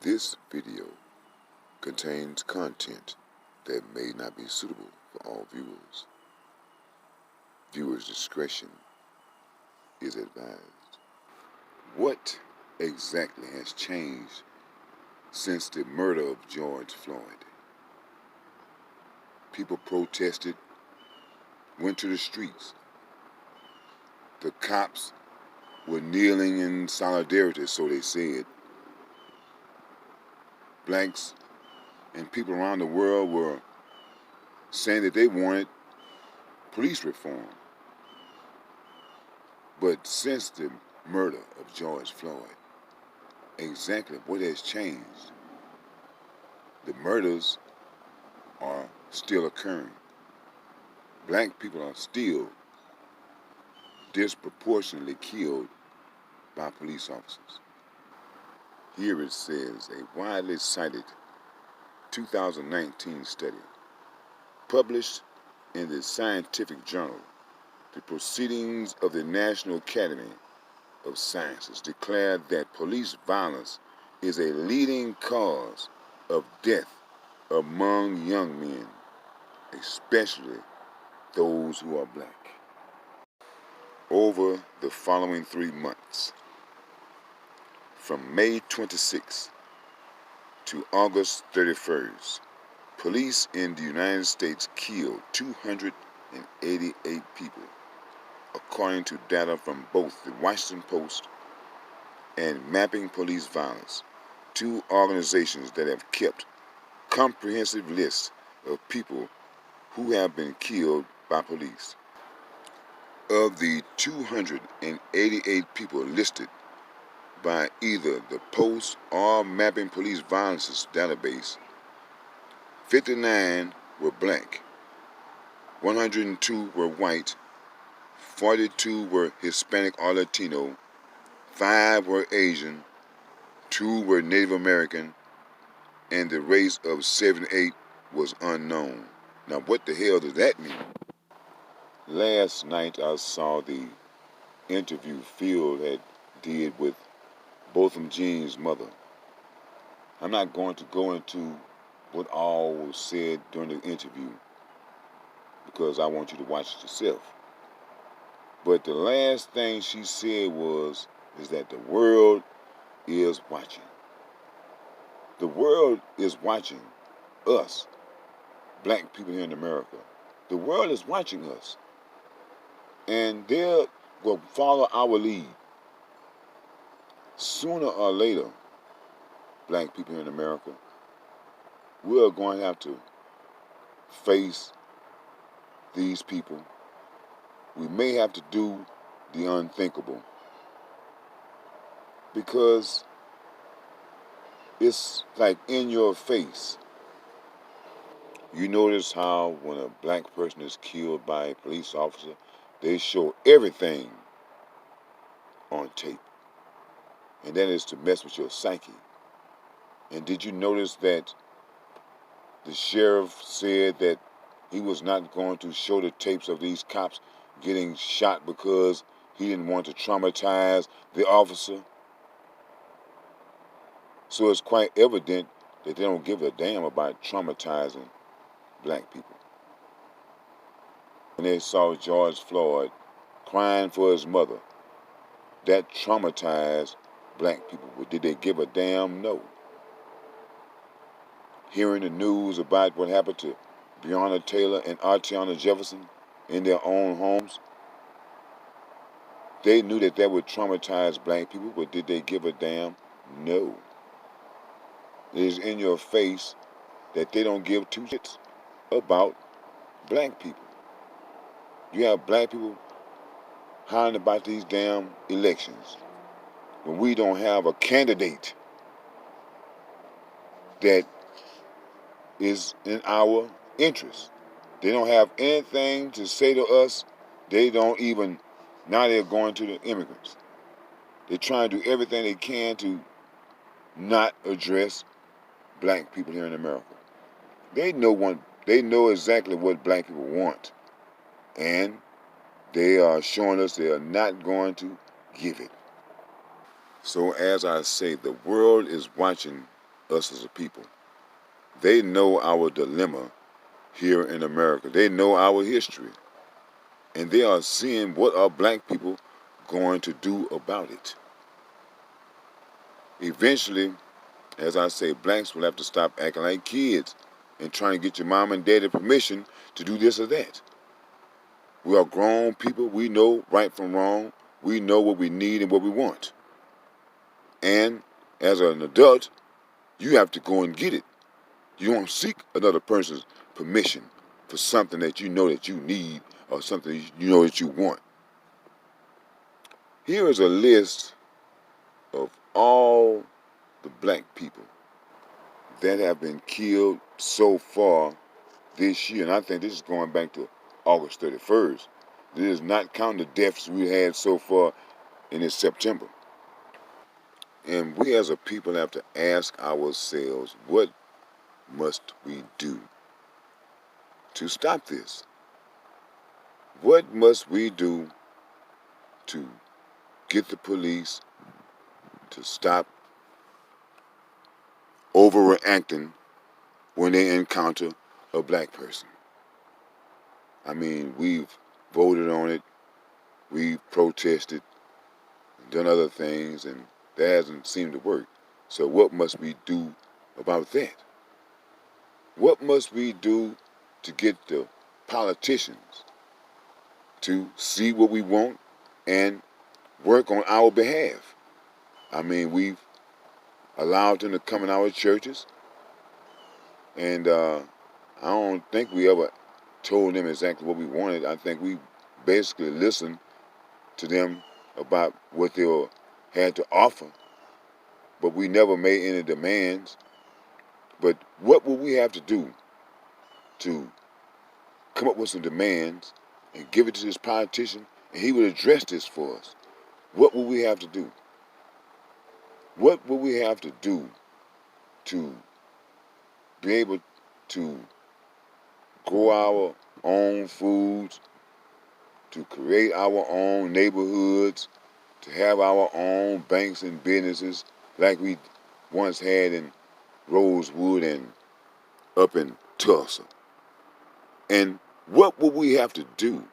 This video contains content that may not be suitable for all viewers. Viewers' discretion is advised. What exactly has changed since the murder of George Floyd? People protested, went to the streets. The cops were kneeling in solidarity, so they said. Blacks and people around the world were saying that they wanted police reform. But since the murder of George Floyd, exactly what has changed? The murders are still occurring. Black people are still disproportionately killed by police officers. Here it says, a widely cited 2019 study published in the scientific journal, The Proceedings of the National Academy of Sciences, declared that police violence is a leading cause of death among young men, especially those who are black. Over the following 3 months, from May 26 to August 31st, police in the United States killed 288 people, according to data from both the Washington Post and Mapping Police Violence, two organizations that have kept comprehensive lists of people who have been killed by police. Of the 288 people listed by either the Post or Mapping Police Violence database, 59 were black, 102 were white, 42 were Hispanic or Latino, 5 were Asian, 2 were Native American, and the race of 78 was unknown. Now what the hell does that mean? Last night I saw the interview Phil had did with Botham Jean's mother. I'm not going to go into what all was said during the interview because I want you to watch it yourself. But the last thing she said is that the world is watching. The world is watching us, black people here in America. The world is watching us. And they will follow our lead. Sooner or later, black people here in America, we're going to have to face these people. We may have to do the unthinkable because it's like in your face. You notice how when a black person is killed by a police officer, they show everything on tape. And that is to mess with your psyche. And did you notice that the sheriff said that he was not going to show the tapes of these cops getting shot because he didn't want to traumatize the officer? So it's quite evident that they don't give a damn about traumatizing black people. When they saw George Floyd crying for his mother, that traumatized black people. But did they give a damn? No. Hearing the news about what happened to Breonna Taylor and Artiana Jefferson in their own homes, they knew that that would traumatize black people, but did they give a damn? No. It is in your face that they don't give two shits about black people. You have black people hollering about these damn elections when we don't have a candidate that is in our interest. They don't have anything to say to us. They don't even, now they're going to the immigrants. They're trying to do everything they can to not address black people here in America. They know exactly what black people want. And they are showing us they are not going to give it. So as I say, the world is watching us as a people. They know our dilemma here in America. They know our history. And they are seeing what are black people going to do about it. Eventually, as I say, blacks will have to stop acting like kids and trying to get your mom and daddy permission to do this or that. We are grown people. We know right from wrong. We know what we need and what we want. And as an adult, you have to go and get it. You don't seek another person's permission for something that you know that you need or something you know that you want. Here is a list of all the black people that have been killed so far this year. And I think this is going back to August 31st. This is not counting the deaths we had so far in this September. And we as a people have to ask ourselves, what must we do to stop this? What must we do to get the police to stop overreacting when they encounter a black person? I mean, we've voted on it, we've protested, done other things, and that hasn't seemed to work. So what must we do about that? What must we do to get the politicians to see what we want and work on our behalf? I mean, we've allowed them to come in our churches, and I don't think we ever told them exactly what we wanted. I think we basically listened to them about what they had to offer, but we never made any demands. But what will we have to do to come up with some demands and give it to this politician, and he would address this for us? What will we have to do? What will we have to do to be able to grow our own foods, to create our own neighborhoods, to have our own banks and businesses like we once had in Rosewood and up in Tulsa? And what will we have to do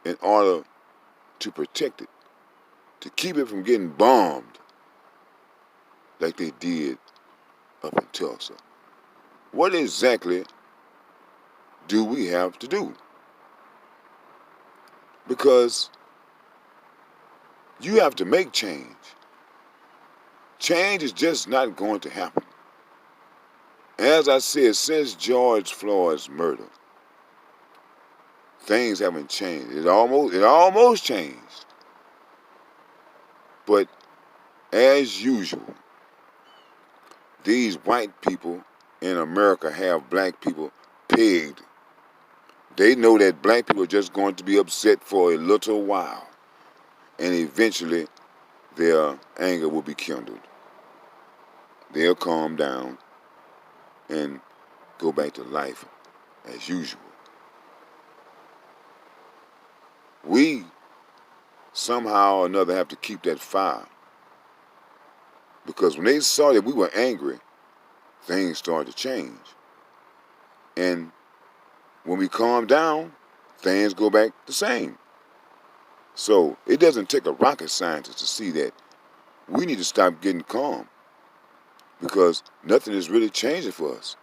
in order to protect it, to keep it from getting bombed like they did up in Tulsa? What exactly do we have to do? Because you have to make change. Change is just not going to happen. As I said, since George Floyd's murder, things haven't changed. It almost changed. But as usual, these white people in America have black people pegged. They know that black people are just going to be upset for a little while, and eventually their anger will be kindled. They'll calm down and go back to life as usual. We somehow or another have to keep that fire, because when they saw that we were angry, things started to change. And when we calm down, things go back the same. So it doesn't take a rocket scientist to see that we need to stop getting calm, because nothing is really changing for us.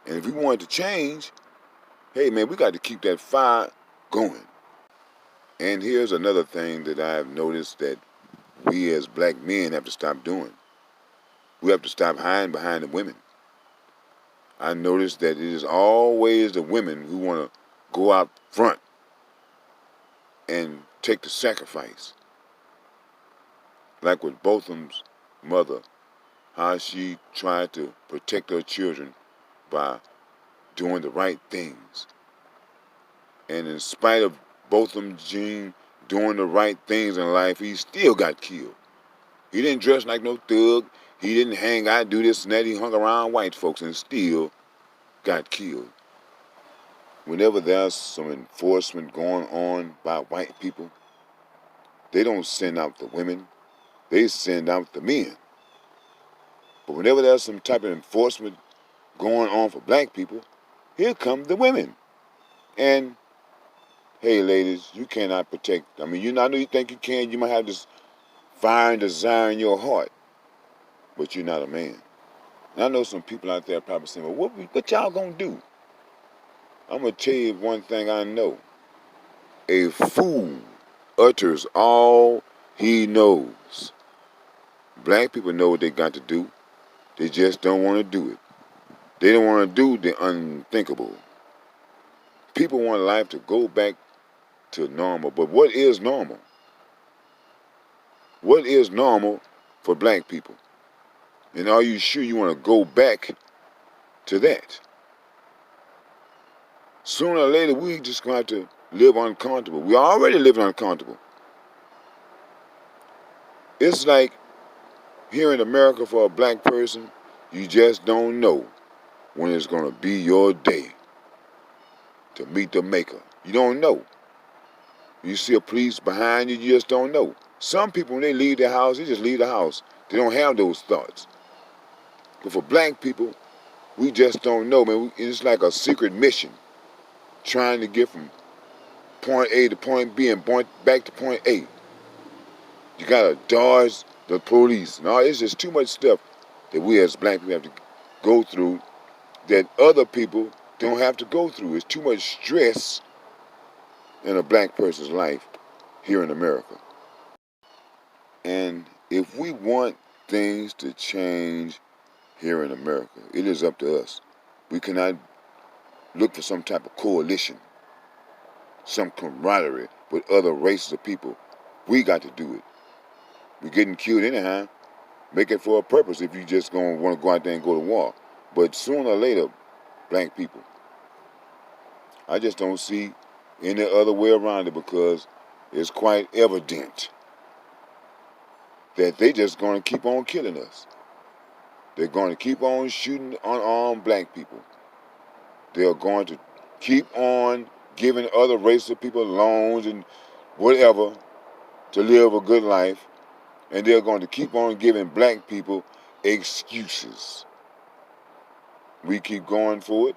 And if we want it to change, hey man, we got to keep that fire going. And here's another thing that I've noticed that we as black men have to stop doing. We have to stop hiding behind the women. I noticed that it is always the women who want to go out front and take the sacrifice. Like with Botham's mother, how she tried to protect her children by doing the right things. And in spite of Botham Jean doing the right things in life, he still got killed. He didn't dress like no thug. He didn't hang out, do this and that. He hung around white folks and still got killed. Whenever there's some enforcement going on by white people, they don't send out the women. They send out the men. But whenever there's some type of enforcement going on for black people, here come the women. And hey, ladies, you cannot protect. I mean, I know you think you can. You might have this fire and desire in your heart, but you're not a man. And I know some people out there probably saying, well, what y'all gonna do? I'm gonna tell you one thing I know. A fool utters all he knows. Black people know what they got to do. They just don't want to do it. They don't want to do the unthinkable. People want life to go back to normal. But what is normal? What is normal for black people? And are you sure you want to go back to that? Sooner or later, we just going to have to live uncomfortable. We're already living uncomfortable. It's like here in America for a black person, you just don't know when it's going to be your day to meet the maker. You don't know. You see a police behind you, you just don't know. Some people, when they leave their house, they just leave the house. They don't have those thoughts. But for black people, we just don't know, man. It's like a secret mission, trying to get from point A to point B and back to point A. You gotta dodge the police. No, it's just too much stuff that we as black people have to go through that other people don't have to go through. It's too much stress in a black person's life here in America. And if we want things to change here in America, it is up to us. We cannot look for some type of coalition, some camaraderie with other races of people. We got to do it. We're getting killed anyhow. Make it for a purpose if you just gonna want to go out there and go to war. But sooner or later, black people, I just don't see any other way around it because it's quite evident that they just gonna keep on killing us. They're going to keep on shooting unarmed black people. They're going to keep on giving other races of people loans and whatever to live a good life. And they're going to keep on giving black people excuses. We keep going for it.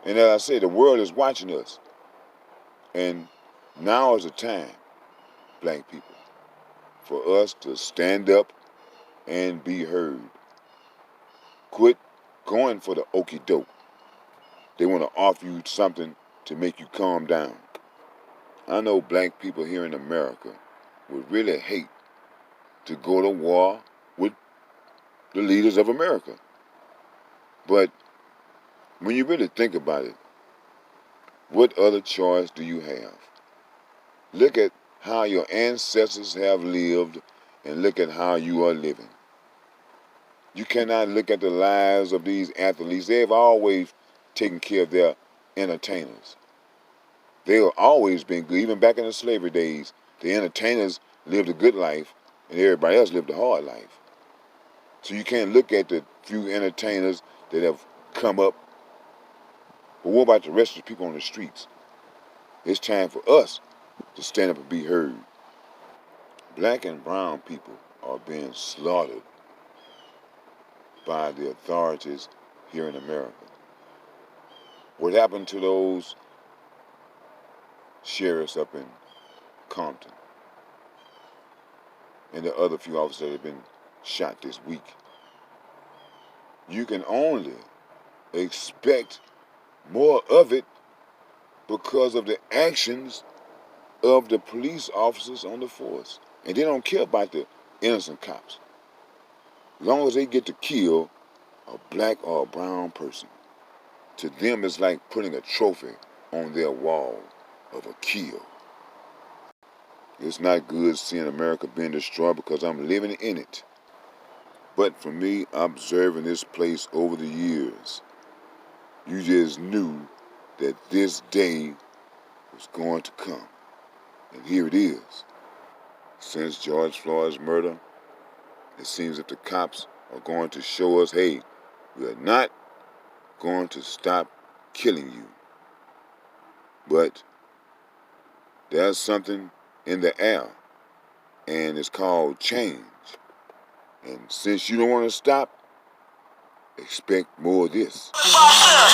And as I say, the world is watching us. And now is the time, black people, for us to stand up and be heard. Quit going for the okie doke. They want to offer you something to make you calm down. I know black people here in America would really hate to go to war with the leaders of America. But when you really think about it, what other choice do you have? Look at how your ancestors have lived and look at how you are living. You cannot look at the lives of these athletes. They've always taken care of their entertainers. They've always been good. Even back in the slavery days, the entertainers lived a good life and everybody else lived a hard life. So you can't look at the few entertainers that have come up. But what about the rest of the people on the streets? It's time for us to stand up and be heard. Black and brown people are being slaughtered by the authorities here in America. What happened to those sheriffs up in Compton and the other few officers that have been shot this week? You can only expect more of it because of the actions of the police officers on the force. And they don't care about the innocent cops. As long as they get to kill a black or a brown person, to them it's like putting a trophy on their wall of a kill. It's not good seeing America being destroyed because I'm living in it. But for me, observing this place over the years, you just knew that this day was going to come. And here it is. Since George Floyd's murder, it seems that the cops are going to show us, hey, we are not going to stop killing you. But there's something in the air, and it's called change. And since you don't want to stop, expect more of this. Wow.